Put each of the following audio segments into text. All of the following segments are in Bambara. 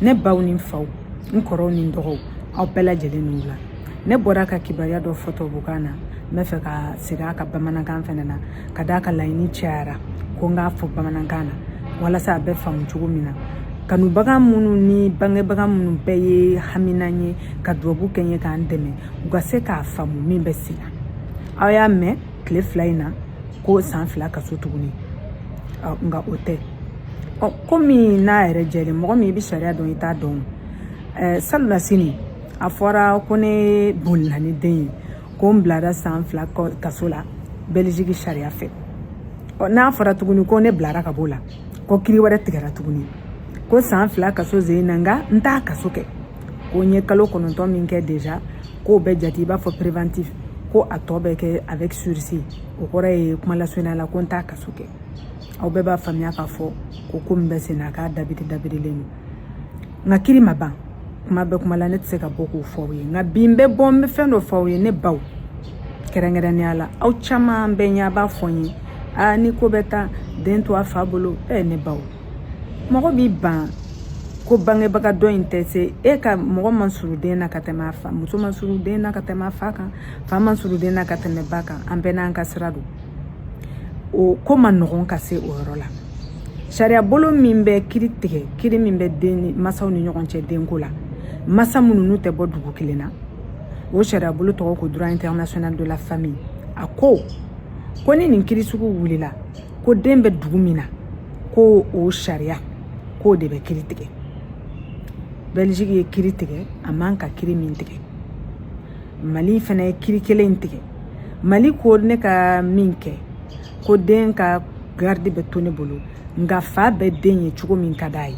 ne baw ni faw n kɔrɔw ni dɔgɔw aw bɛɛ lajɛlen n'u la ne bɔra ka kibaruya dɔ fɔ tubabukan na n bɛ fɛ ka segin a ka bamanankan fɛnɛ na ka d'a ka laɲini cayara ko n k'a fɔ bamanankan na walasa a bɛ faamu cogo min na kanubaga minnu ni bangebaga minnu bɛɛ ye hamina ye ka duwabu kɛ n ye k'an dɛmɛ u ka se k'a faamu min bɛ sen na aw y'a mɛn tile 2 in na ko san 2 ka so tuguni nka o tɛ komi n'a yɛrɛ jɛlen mɔgɔ min i bɛ sariya dɔn i t'a dɔn salula sini a fɔra ko ne bolila ni den ye ko n bilara san 2 kaso la Belgique sariya fɛ n'a fɔra tuguni ko ne bilara ka bɔ la ko kiri wɛrɛ tigɛra tuguni ko san 2 kaso zen na nka n t'a kaso kɛ ko n ye kalo 9 min kɛ deja k'o bɛ jate i b'a fɔ préventif ko a tɔ bɛ kɛ avec sursis o kɔrɔ ye kuma lasurunya la ko n t'a kaso kɛ aw bɛɛ b'a faamuya k'a fɔ ko min bɛ sen na k'a dabirilen don nka kiri ma ban kuma bɛ kuma la ne tɛ se ka bɔ k'o fɔ aw ye nka bi n bɛ bɔ n bɛ fɛn dɔ fɔ aw ye ne baw kɛrɛnkɛrɛnnenya la aw caman bɛ ɲɛ a b'a fɔ n ye ni ko bɛ taa den to a fa bolo ne baw mɔgɔ b'i ban ko bangebaga dɔ in tɛ se ka mɔgɔ man surun den na ka tɛmɛ a fa muso man surun den na ka tɛmɛ a fa kan fa man surun den na ka tɛmɛ ba kan an bɛɛ n'an ka sira don o ko ma nɔgɔn ka se o yɔrɔ la sariya bolo min bɛ kiri tigɛ kiri min bɛ den masaw ni ɲɔgɔn cɛ denko la masa minnu n'u tɛ bɔ dugu kelen na o sariya bolo tɔgɔ ko droit international de la famille a ko ni nin kiri sugu wulila ko den bɛ dugu min na ko o sariya k'o de bɛ kiri tigɛ Belgique ye kiri tigɛ a man ka kiri min tigɛ Mali fana ye kiri kelen tigɛ Mali ko ne ka min kɛ ko den ka garde bɛ to ne bolo nka fa bɛ den ye cogo min ka d'a ye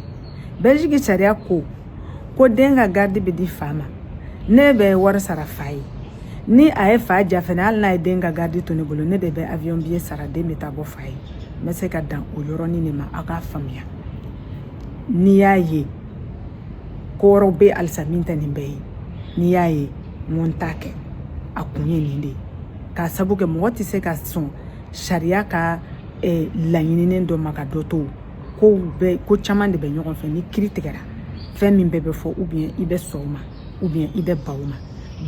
Belgique sariya ko den ka garde bɛ di fa ma ne bɛ wari sara fa ye ni a ye fa ja fɛnɛ hali n'a ye den ka garde to ne bolo ne de bɛ avion billet sara den bɛ taa bɔ fa ye n bɛ se ka dan o yɔrɔnin de ma aw k'a faamuya n'i y'a ye ko wɛrɛw bɛ halisa min tɛ nin bɛɛ ye n'i y'a ye n ko n t'a kɛ a kun ye nin de ye k'a sabu kɛ mɔgɔ tɛ se ka sɔn sariya ka laɲininen dɔ ma ka dɔ to ko caman de bɛ ɲɔgɔn fɛ ni kiri tigɛra fɛn min bɛɛ bɛ fɔ ou bien i bɛ sɔn o ma ou bien i bɛ ban o ma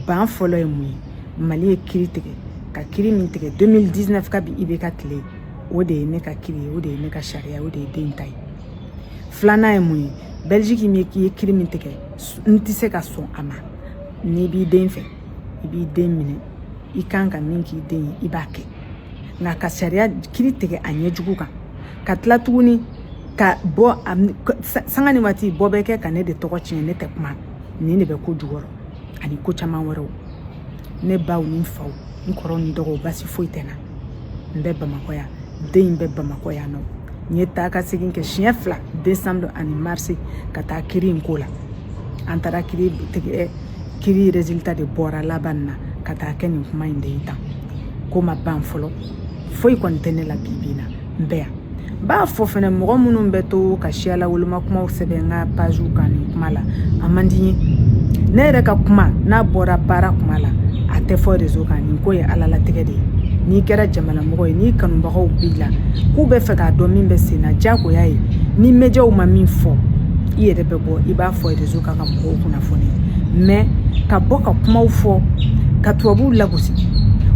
ban fɔlɔ ye mun ye Mali ye kiri tigɛ ka kiri min tigɛ 2019 kabi i bɛ ka tile o de ye ne ka kiri ye o de ye ne ka sariya o de ye den ta ye filanan ye mun ye Belgique min ye kiri min tigɛ n tɛ se ka sɔn a ma n'i b'i den fɛ i b'i den minɛ i kan ka min k'i den ye i b'a kɛ nka ka sariya kiri tigɛ a ɲɛjugu kan ka tila tuguni ka bɔ sanga ni waati bɔ bɛ kɛ ka ne de tɔgɔ tiɲɛ ne tɛ kuma nin de bɛ ko jukɔrɔ ani ko caman wɛrɛw ne baw ni faw n kɔrɔw ni dɔgɔw basi foyi tɛ na n bɛ Bamakɔ yan den in bɛ Bamakɔ yan nɔ n ye taa ka segin kɛ siɲɛ 2 décembre ani mars ka taa kiri in ko la an taara kiri tigɛ kiri résultat de bɔra laban na ka taa kɛ nin kuma in de ye tan ko ma ban fɔlɔ foyi kɔni tɛ ne la bibi na n bɛ yan b'a fɔ fɛnɛ mɔgɔ minnu bɛ to ka siyala woloma kumaw sɛbɛn n ka page kan nin kuma la a man di ye ne yɛrɛ ka kuma n'a bɔra baara kuma la a tɛ fɔ réseau kan nin ko ye alalatigɛ de ye n'i kɛra jamanamɔgɔ ye n'i kanubagaw b'i la k'u bɛ fɛ k'a dɔn min bɛ sen na diyagoya ye ni médiaw ma min fɔ i yɛrɛ bɛ bɔ i b'a fɔ réseau kan ka mɔgɔw kunnafoni mais ka bɔ ka kumaw fɔ ka tubabuw lagosi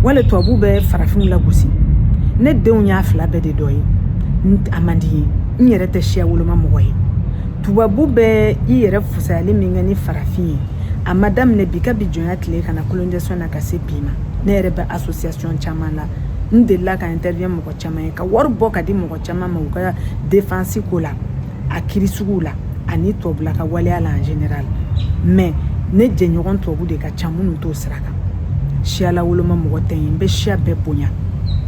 wala tubabuw bɛ farafinw lagosi ne denw y'a 2 bɛɛ de dɔ ye a man di ye n yɛrɛ tɛ siya woloma mɔgɔ ye tubabu bɛ i yɛrɛ fusayali min kɛ ni farafin ye a ma daminɛ bi ka bi jɔnya tile kana colonisation na ka se bi ma ne yɛrɛ bɛ association caman la n delila ka interview mɔgɔ caman ye ka wari bɔ ka di mɔgɔ caman ma u ka défense ko la a kiri suguw la ani tubabula ka waleya la en général mais ne jɛɲɔgɔn tubabu de ka ca minnu t'o sira kan siyala woloma mɔgɔ tɛ ye n bɛ siya bɛɛ bonya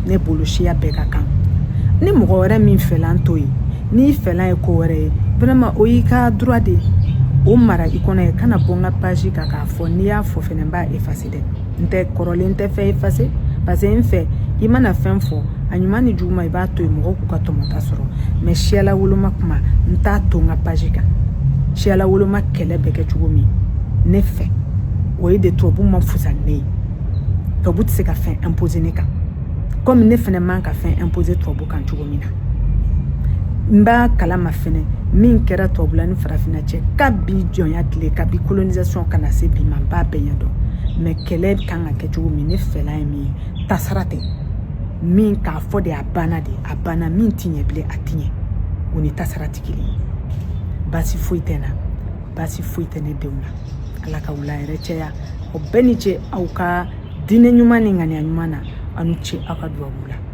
ne bolo siya bɛɛ ka kan ni mɔgɔ wɛrɛ min fɛlan to ye n'i fɛlan ye ko wɛrɛ ye vraiment o y'i ka droit de o mara i kɔnɔ ye kana bɔ n ka page kan k'a fɔ n'i y'a fɔ fɛnɛ n b'a effacer dɛ n tɛ kɔrɔlen tɛ fɛ effacer parce que n fɛ i mana fɛn fɔ a ɲuman ni juguman i b'a to yen mɔgɔw k'u ka tɔmɔta sɔrɔ mais siyala woloma kuma n t'a to n ka page kan siyala woloma kɛlɛ bɛ kɛ cogo min ne fɛ o ye de tubabu ma fusa ne ye tubabu tɛ se ka fɛn imposer ne kan comme ne fɛnɛ man ka fɛn imposer tubabu kan cogo min na n b'a kalama fɛnɛ min kɛra tɔbula ni farafina cɛ kabi jɔnya tile kabi colonisation kana se bi ma ba bɛɛ ɲɛ dɔn mais kɛlɛ kan ka kɛ cogo min ne fɛla ye min ye tasara tɛ min k'a fɔ de a banna min ti ɲɛ bilen a ti ɲɛ o ni tasara ti kelen ye baasi foyi tɛ na baasi foyi tɛ ne denw na ala ka wula yɛrɛ cɛya o bɛɛ ni ce aw ka diinɛ ɲuman ni ŋaniya ɲuman na aw ni ce aw ka duwawu la